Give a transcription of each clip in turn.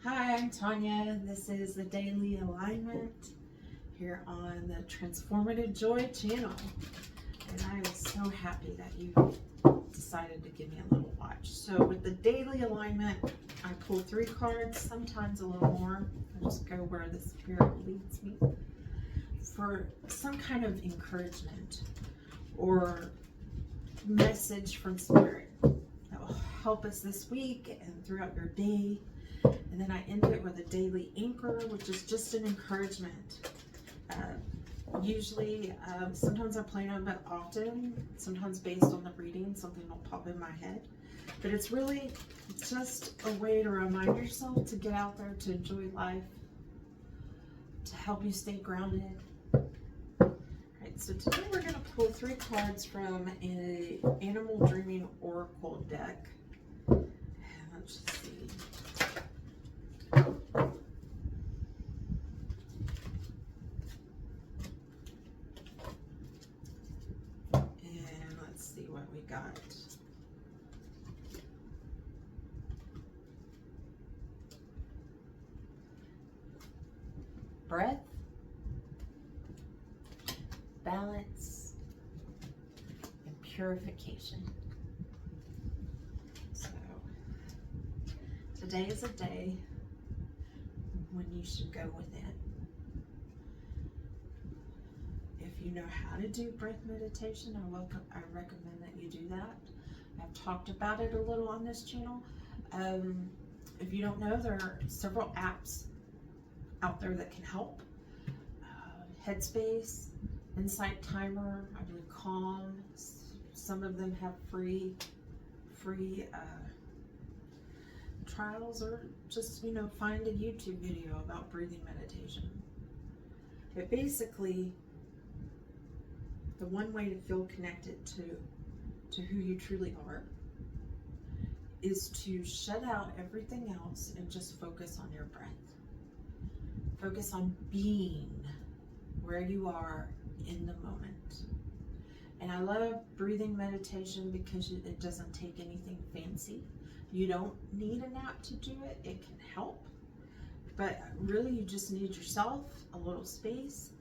Hi, I'm Tanya. This is the Daily Alignment here on the Transformative Joy channel. And I am so happy that you decided to give me a little watch. So with the Daily Alignment, I pull 3 cards, sometimes a little more. I just go where the Spirit leads me for some kind of encouragement or message from Spirit that will help us this week and throughout your day. And then I end it with a daily anchor, which is just an encouragement. Usually, sometimes I plan on it often, sometimes based on the reading, something will pop in my head. But it's really just a way to remind yourself to get out there, to enjoy life, to help you stay grounded. Right, so today we're going to pull 3 cards from an Animal Dreaming Oracle deck. And let's just see. And let's see what we got. Breath, balance, and purification. So today is a day when you should go within. If you know how to do breath meditation, I recommend that you do that. I've talked about it a little on this channel. If you don't know, there are several apps out there that can help. Headspace, Insight Timer, I believe Calm. Some of them have free trials, or just, find a YouTube video about breathing meditation. But basically, the one way to feel connected to who you truly are is to shut out everything else and just focus on your breath. Focus on being where you are in the moment. And I love breathing meditation because it doesn't take anything fancy. You don't need an app to do it. It can help. But really, you just need yourself, a little space,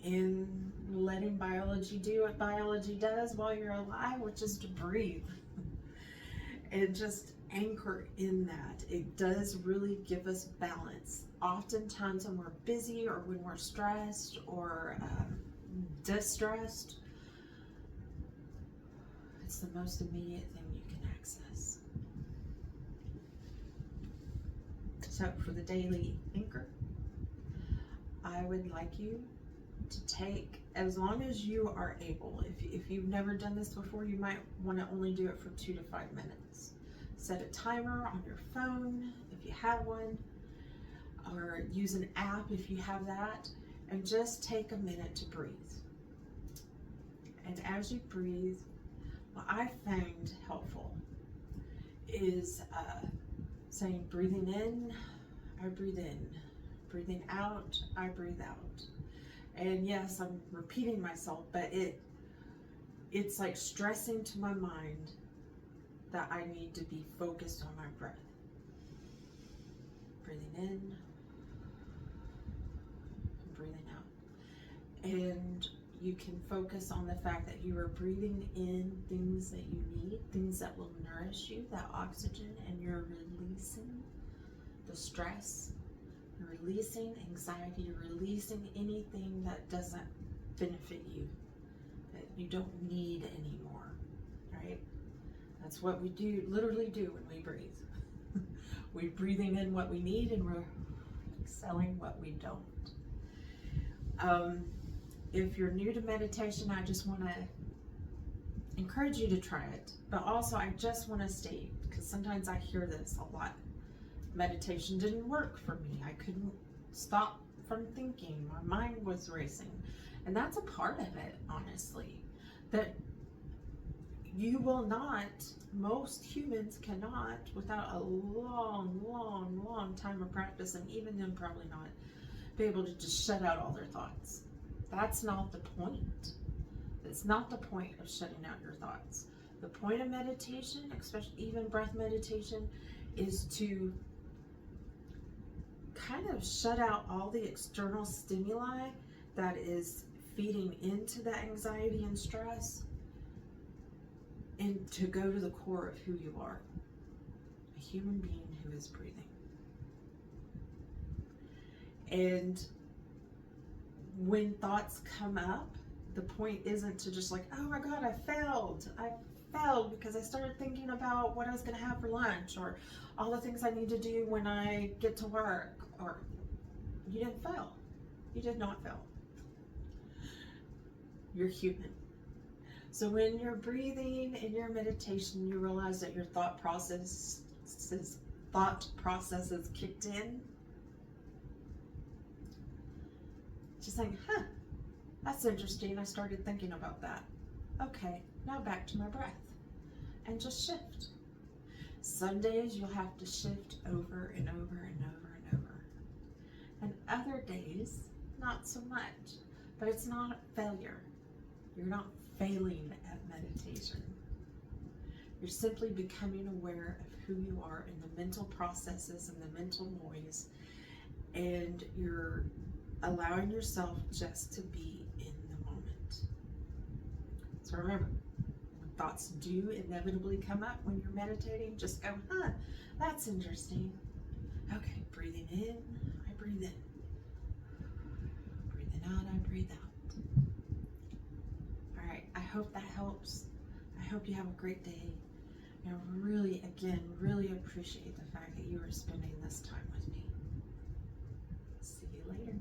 and letting biology do what biology does while you're alive, which is to breathe. And just anchor in that. It does really give us balance. Oftentimes when we're busy or when we're stressed or distressed, it's the most immediate thing you can access. So for the daily anchor, I would like you to take, as long as you are able, if you've never done this before, you might want to only do it for 2 to 5 minutes. Set a timer on your phone if you have one, or use an app if you have that, and just take a minute to breathe. And as you breathe, what I find helpful is saying, breathing in, I breathe in. Breathing out, I breathe out. And yes, I'm repeating myself, but it's like stressing to my mind that I need to be focused on my breath. Breathing in, and breathing out. And you can focus on the fact that you are breathing in things that you need, things that will nourish you, that oxygen, and you're releasing the stress. You're releasing anxiety, you're releasing anything that doesn't benefit you, that you don't need anymore, right? That's what we literally do when we breathe. We're breathing in what we need and we're exhaling what we don't. If you're new to meditation, I just want to encourage you to try it. But also, I just want to state, because sometimes I hear this a lot, meditation didn't work for me. I couldn't stop from thinking. My mind was racing. And that's a part of it, honestly. That you will not, most humans cannot, without a long time of practice, and even then probably not, be able to just shut out all their thoughts. That's not the point. It's not the point of shutting out your thoughts. The point of meditation, especially even breath meditation, is to kind of shut out all the external stimuli that is feeding into the anxiety and stress, and to go to the core of who you are, a human being who is breathing. And when thoughts come up, the point isn't to just like, oh my God, I failed because I started thinking about what I was going to have for lunch, or all the things I need to do when I get to work. Or you didn't fail. You did not fail. You're human. So when you're breathing in your meditation, you realize that your thought processes kicked in. Just saying, that's interesting. I started thinking about that. Okay, now back to my breath. And just shift. Some days you'll have to shift over and over and over and over. And other days, not so much. But it's not failure. You're not failing at meditation. You're simply becoming aware of who you are in the mental processes and the mental noise. And you're allowing yourself just to be in the moment. So remember, when thoughts do inevitably come up when you're meditating, just go, that's interesting. Okay, breathing in, I breathe in. Breathing out, I breathe out. All right, I hope that helps. I hope you have a great day. And I really, again, really appreciate the fact that you are spending this time with me. See you later.